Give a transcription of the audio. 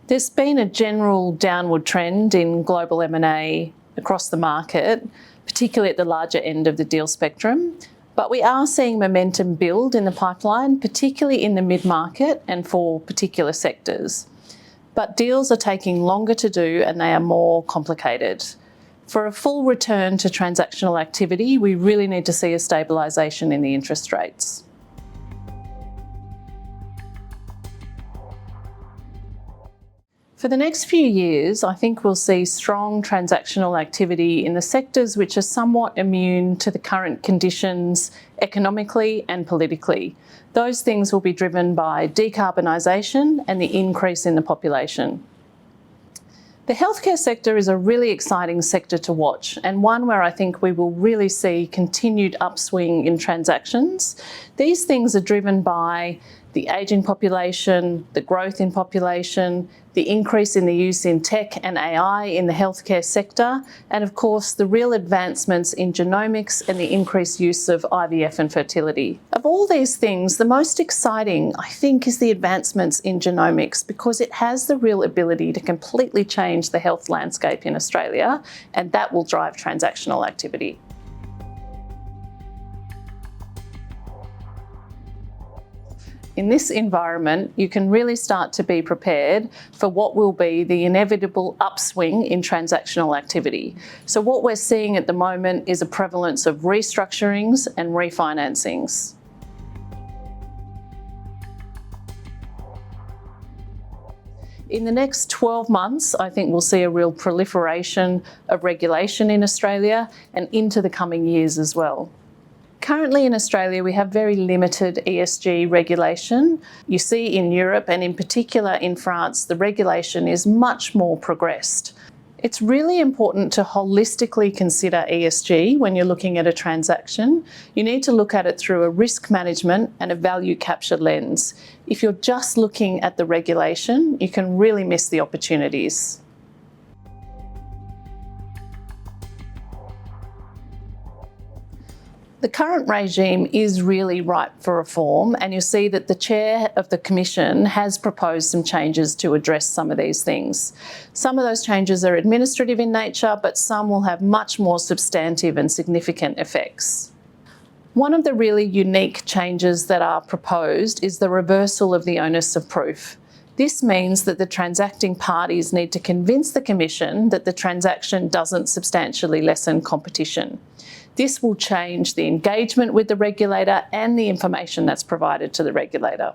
There's been a general downward trend in global M&A across the market, particularly at the larger end of the deal spectrum, but we are seeing momentum build in the pipeline, particularly in the mid-market and for particular sectors. But deals are taking longer to do and they are more complicated. For a full return to transactional activity, we really need to see a stabilisation in the interest rates. For the next few years, I think we'll see strong transactional activity in the sectors which are somewhat immune to the current conditions economically and politically. Those things will be driven by decarbonisation and the increase in the population. The healthcare sector is a really exciting sector to watch, and one where I think we will really see continued upswing in transactions. These things are driven by the ageing population, the growth in population, the increase in the use in tech and AI in the healthcare sector, and of course the real advancements in genomics and the increased use of IVF and fertility. Of all these things, the most exciting, I think, is the advancements in genomics, because it has the real ability to completely change the health landscape in Australia, and that will drive transactional activity. In this environment, you can really start to be prepared for what will be the inevitable upswing in transactional activity. So what we're seeing at the moment is a prevalence of restructurings and refinancings. In the next 12 months, I think we'll see a real proliferation of regulation in Australia and into the coming years as well. Currently in Australia, we have very limited ESG regulation. You see in Europe, and in particular in France, the regulation is much more progressed. It's really important to holistically consider ESG when you're looking at a transaction. You need to look at it through a risk management and a value capture lens. If you're just looking at the regulation, you can really miss the opportunities. The current regime is really ripe for reform, and you'll see that the chair of the Commission has proposed some changes to address some of these things. Some of those changes are administrative in nature, but some will have much more substantive and significant effects. One of the really unique changes that are proposed is the reversal of the onus of proof. This means that the transacting parties need to convince the Commission that the transaction doesn't substantially lessen competition. This will change the engagement with the regulator and the information that's provided to the regulator.